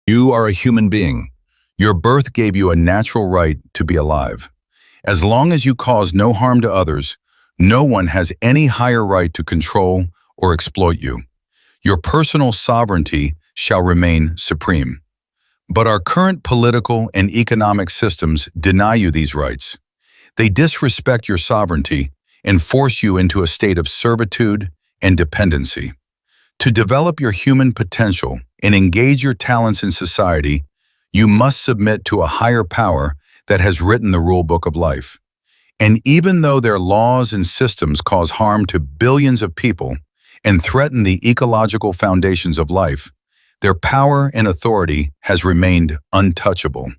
You are a human being. Your birth gave you a natural right to be alive. As long as you cause no harm to others, no one has any higher right to control or exploit you. Your personal sovereignty shall remain supreme. But our current political and economic systems deny you these rights. They disrespect your sovereignty and force you into a state of servitude and dependency. To develop your human potential and engage your talents in society, you must submit to a higher power that has written the rule book of life. And even though their laws and systems cause harm to billions of people and threaten the ecological foundations of life, their power and authority has remained untouchable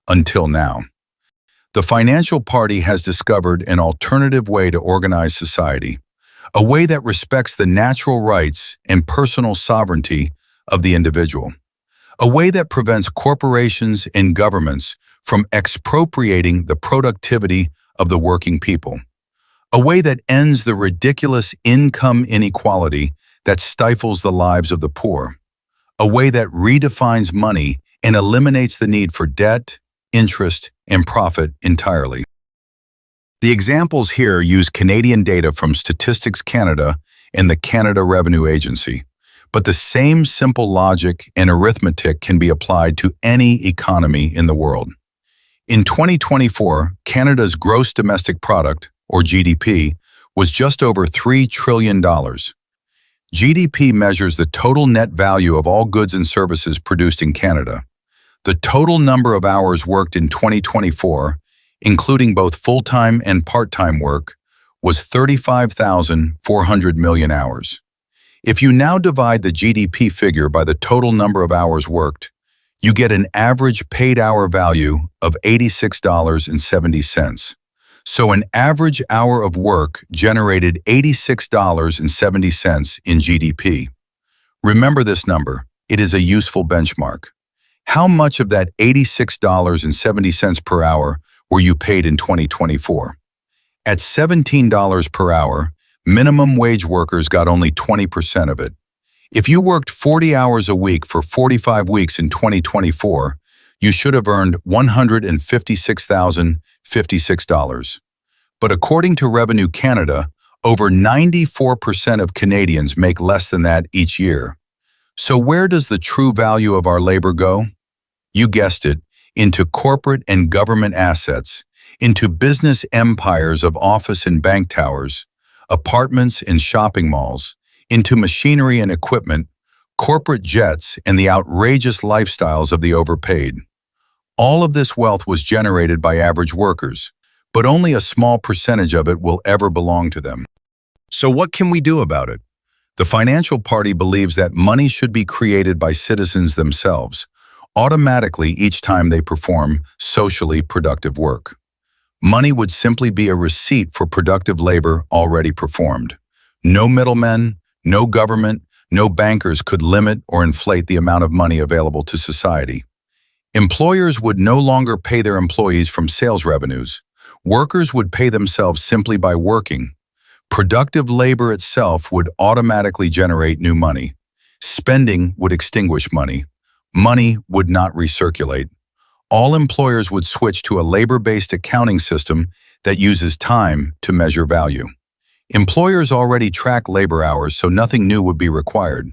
until now. The financial party has discovered an alternative way to organize society, a way that respects the natural rights and personal sovereignty of the individual, a way that prevents corporations and governments from expropriating the productivity of the working people, a way that ends the ridiculous income inequality that stifles the lives of the poor, a way that redefines money and eliminates the need for debt, interest, and profit entirely. The examples here use Canadian data from Statistics Canada and the Canada Revenue Agency, but the same simple logic and arithmetic can be applied to any economy in the world. In 2024, Canada's gross domestic product, or GDP, was just over $3 trillion. GDP measures the total net value of all goods and services produced in Canada. The total number of hours worked in 2024, including both full-time and part-time work, was 35,400 million hours. If you now divide the GDP figure by the total number of hours worked, you get an average paid hour value of $86.70. So an average hour of work generated $86.70 in GDP. Remember this number. It is a useful benchmark. How much of that $86.70 per hour were you paid in 2024? At $17 per hour, minimum wage workers got only 20% of it. If you worked 40 hours a week for 45 weeks in 2024, you should have earned $156,056. But according to Revenue Canada, over 94% of Canadians make less than that each year. So where does the true value of our labor go? You guessed it, into corporate and government assets, into business empires of office and bank towers, apartments and shopping malls, into machinery and equipment, corporate jets, and the outrageous lifestyles of the overpaid. All of this wealth was generated by average workers, but only a small percentage of it will ever belong to them. So what can we do about it? The financial party believes that money should be created by citizens themselves, automatically each time they perform socially productive work. Money would simply be a receipt for productive labor already performed. No middlemen, no government, no bankers could limit or inflate the amount of money available to society. Employers would no longer pay their employees from sales revenues. Workers would pay themselves simply by working. Productive labor itself would automatically generate new money. Spending would extinguish money. Money would not recirculate. All employers would switch to a labor-based accounting system that uses time to measure value. Employers already track labor hours, so nothing new would be required.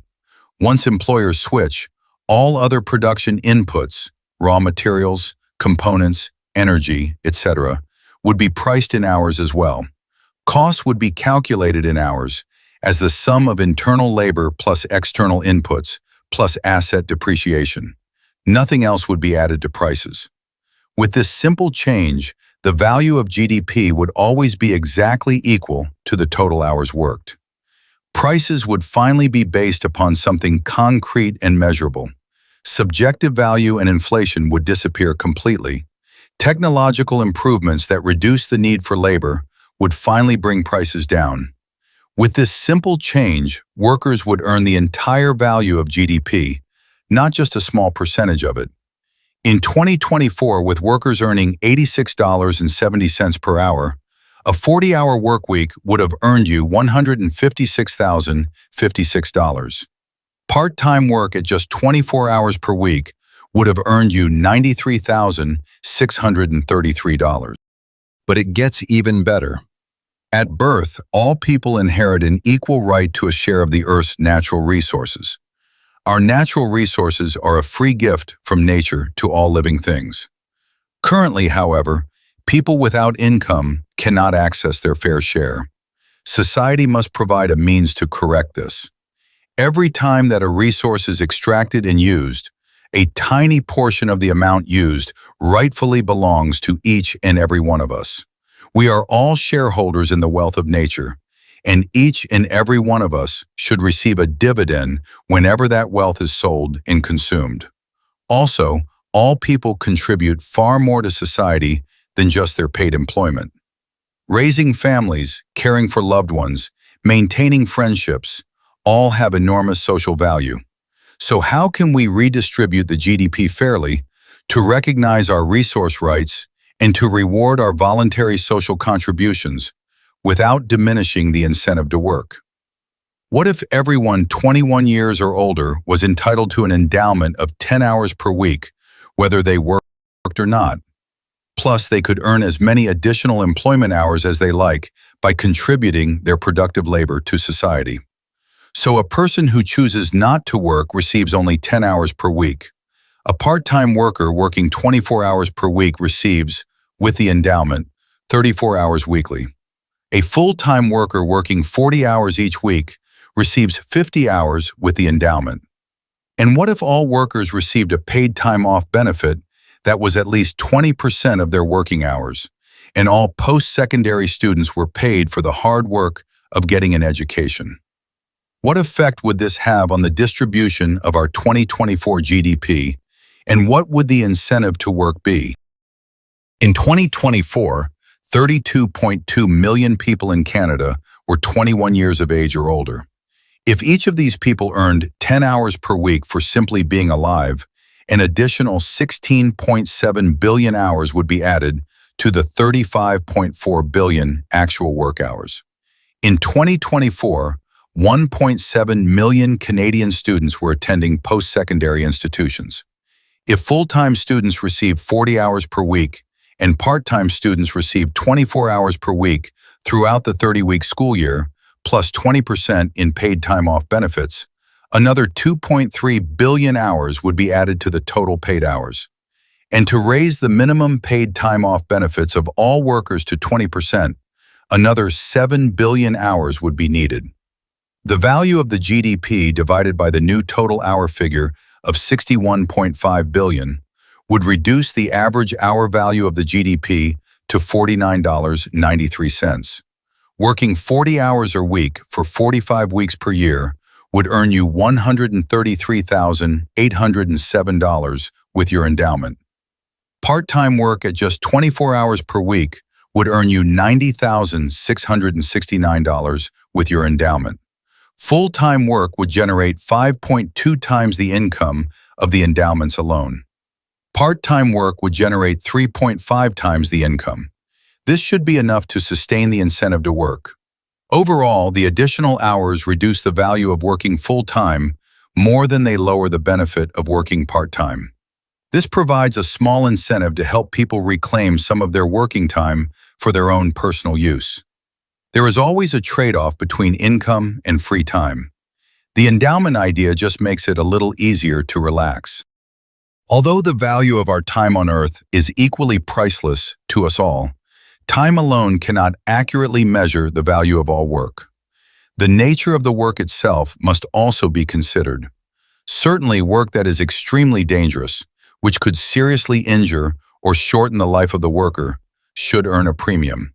Once employers switch, all other production inputs, raw materials, components, energy, etc., would be priced in hours as well. Costs would be calculated in hours as the sum of internal labor plus external inputs plus asset depreciation. Nothing else would be added to prices. With this simple change, the value of GDP would always be exactly equal to the total hours worked. Prices would finally be based upon something concrete and measurable. Subjective value and inflation would disappear completely. Technological improvements that reduce the need for labor would finally bring prices down. With this simple change, workers would earn the entire value of GDP, not just a small percentage of it. In 2024, with workers earning $86.70 per hour, a 40-hour work week would have earned you $156,056. Part-time work at just 24 hours per week would have earned you $93,633. But it gets even better. At birth, all people inherit an equal right to a share of the Earth's natural resources. Our natural resources are a free gift from nature to all living things. Currently, however, people without income cannot access their fair share. Society must provide a means to correct this. Every time that a resource is extracted and used, a tiny portion of the amount used rightfully belongs to each and every one of us. We are all shareholders in the wealth of nature, and each and every one of us should receive a dividend whenever that wealth is sold and consumed. Also, all people contribute far more to society than just their paid employment. Raising families, caring for loved ones, maintaining friendships, all have enormous social value. So how can we redistribute the GDP fairly to recognize our resource rights and to reward our voluntary social contributions without diminishing the incentive to work? What if everyone 21 years or older was entitled to an endowment of 10 hours per week, whether they worked or not? Plus, they could earn as many additional employment hours as they like by contributing their productive labor to society. So a person who chooses not to work receives only 10 hours per week. A part-time worker working 24 hours per week receives, with the endowment, 34 hours weekly. A full-time worker working 40 hours each week receives 50 hours with the endowment. And what if all workers received a paid time off benefit that was at least 20% of their working hours, and all post-secondary students were paid for the hard work of getting an education? What effect would this have on the distribution of our 2024 GDP, and what would the incentive to work be? In 2024, 32.2 million people in Canada were 21 years of age or older. If each of these people earned 10 hours per week for simply being alive, an additional 16.7 billion hours would be added to the 35.4 billion actual work hours. In 2024, 1.7 million Canadian students were attending post-secondary institutions. If full-time students received 40 hours per week and part-time students received 24 hours per week throughout the 30-week school year, plus 20% in paid time off benefits, another 2.3 billion hours would be added to the total paid hours. And to raise the minimum paid time off benefits of all workers to 20%, another 7 billion hours would be needed. The value of the GDP divided by the new total hour figure of 61.5 billion would reduce the average hour value of the GDP to $49.93. Working 40 hours a week for 45 weeks per year would earn you $133,807 with your endowment. Part-time work at just 24 hours per week would earn you $90,669 with your endowment. Full-time work would generate 5.2 times the income of the endowments alone. Part-time work would generate 3.5 times the income. This should be enough to sustain the incentive to work. Overall, the additional hours reduce the value of working full-time more than they lower the benefit of working part-time. This provides a small incentive to help people reclaim some of their working time for their own personal use. There is always a trade-off between income and free time. The endowment idea just makes it a little easier to relax. Although the value of our time on Earth is equally priceless to us all, time alone cannot accurately measure the value of all work. The nature of the work itself must also be considered. Certainly, work that is extremely dangerous, which could seriously injure or shorten the life of the worker, should earn a premium.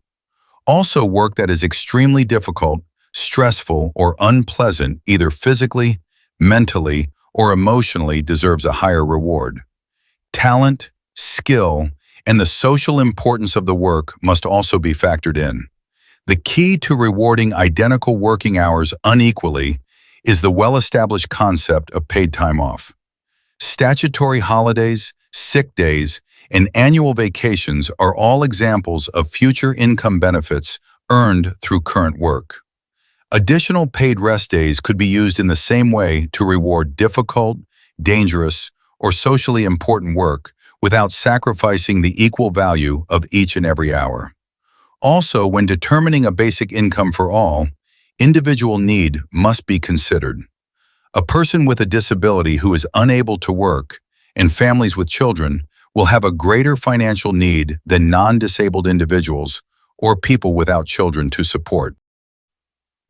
Also, work that is extremely difficult, stressful, or unpleasant, either physically, mentally, or emotionally, deserves a higher reward. Talent, skill, and the social importance of the work must also be factored in. The key to rewarding identical working hours unequally is the well-established concept of paid time off. Statutory holidays, sick days, and annual vacations are all examples of future income benefits earned through current work. Additional paid rest days could be used in the same way to reward difficult, dangerous, or socially important work without sacrificing the equal value of each and every hour. Also, when determining a basic income for all, individual need must be considered. A person with a disability who is unable to work and families with children will have a greater financial need than non-disabled individuals or people without children to support.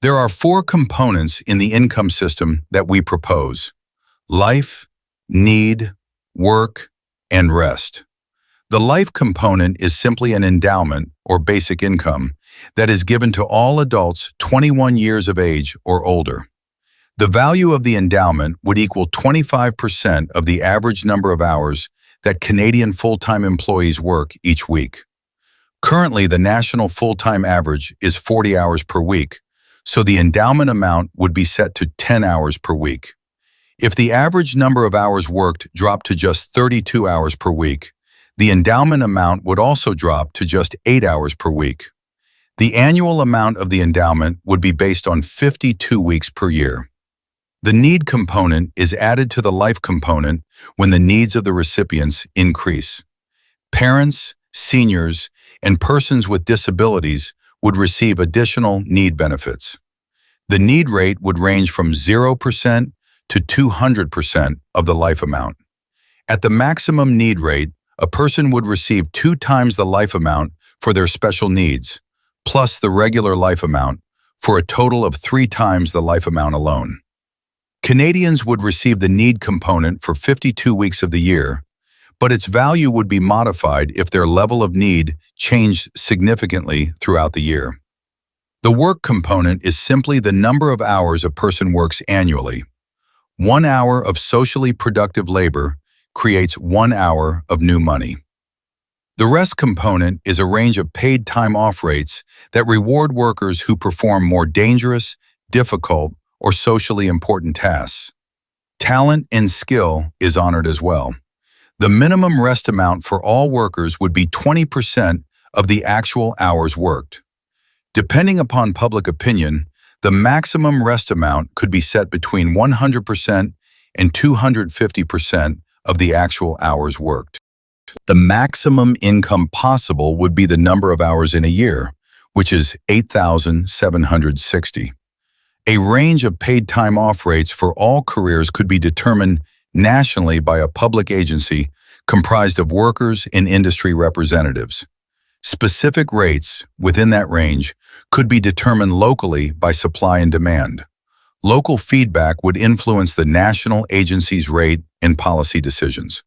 There are 4 components in the income system that we propose: life, need, work, and rest. The life component is simply an endowment or basic income that is given to all adults 21 years of age or older. The value of the endowment would equal 25% of the average number of hours that Canadian full-time employees work each week. Currently, the national full-time average is 40 hours per week, so the endowment amount would be set to 10 hours per week. If the average number of hours worked dropped to just 32 hours per week, the endowment amount would also drop to just 8 hours per week. The annual amount of the endowment would be based on 52 weeks per year. The need component is added to the life component when the needs of the recipients increase. Parents, seniors, and persons with disabilities would receive additional need benefits. The need rate would range from 0% to 200% of the life amount. At the maximum need rate, a person would receive 2 times the life amount for their special needs, plus the regular life amount, for a total of 3 times the life amount alone. Canadians would receive the need component for 52 weeks of the year, but its value would be modified if their level of need changed significantly throughout the year. The work component is simply the number of hours a person works annually. 1 hour of socially productive labor creates 1 hour of new money. The rest component is a range of paid time off rates that reward workers who perform more dangerous, difficult, or socially important tasks. Talent and skill is honored as well. The minimum rest amount for all workers would be 20% of the actual hours worked. Depending upon public opinion, the maximum rest amount could be set between 100% and 250% of the actual hours worked. The maximum income possible would be the number of hours in a year, which is 8,760. A range of paid time off rates for all careers could be determined nationally by a public agency comprised of workers and industry representatives. Specific rates within that range could be determined locally by supply and demand. Local feedback would influence the national agency's rate and policy decisions.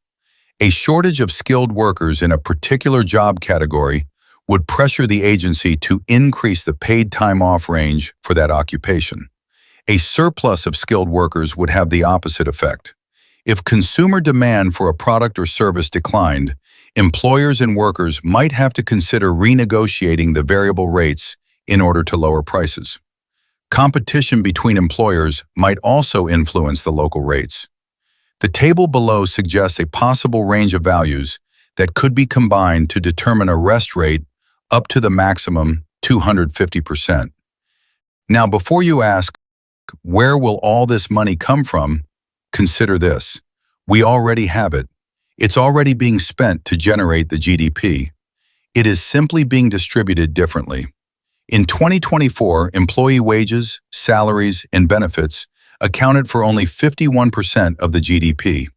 A shortage of skilled workers in a particular job category would pressure the agency to increase the paid time off range for that occupation. A surplus of skilled workers would have the opposite effect. If consumer demand for a product or service declined, employers and workers might have to consider renegotiating the variable rates in order to lower prices. Competition between employers might also influence the local rates. The table below suggests a possible range of values that could be combined to determine a rest rate up to the maximum 250%. Now, before you ask, where will all this money come from? Consider this. We already have it. It's already being spent to generate the GDP. It is simply being distributed differently. In 2024, employee wages, salaries, and benefits accounted for only 51% of the GDP.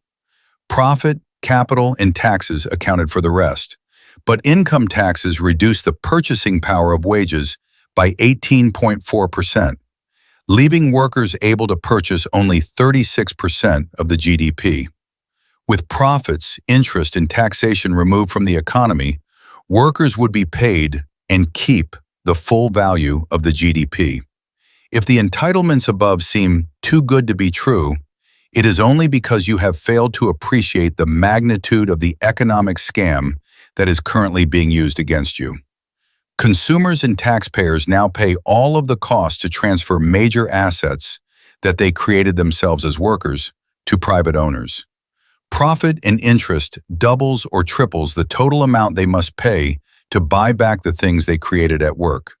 Profit, capital, and taxes accounted for the rest. But income taxes reduced the purchasing power of wages by 18.4%, leaving workers able to purchase only 36% of the GDP. With profits, interest, and taxation removed from the economy, workers would be paid and keep the full value of the GDP. If the entitlements above seem too good to be true, it is only because you have failed to appreciate the magnitude of the economic scam that is currently being used against you. Consumers and taxpayers now pay all of the costs to transfer major assets that they created themselves as workers to private owners. Profit and interest doubles or triples the total amount they must pay to buy back the things they created at work.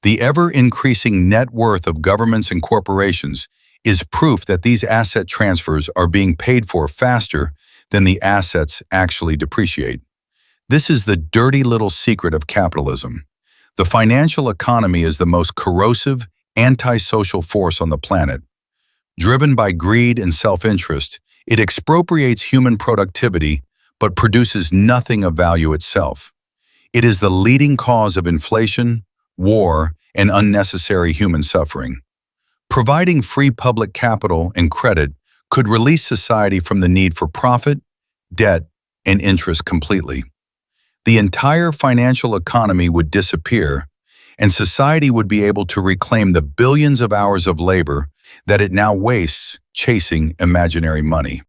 The ever-increasing net worth of governments and corporations is proof that these asset transfers are being paid for faster then the assets actually depreciate. This is the dirty little secret of capitalism. The financial economy is the most corrosive, antisocial force on the planet. Driven by greed and self-interest, it expropriates human productivity but produces nothing of value itself. It is the leading cause of inflation, war, and unnecessary human suffering. Providing free public capital and credit could release society from the need for profit, debt, and interest completely. The entire financial economy would disappear, and society would be able to reclaim the billions of hours of labor that it now wastes chasing imaginary money.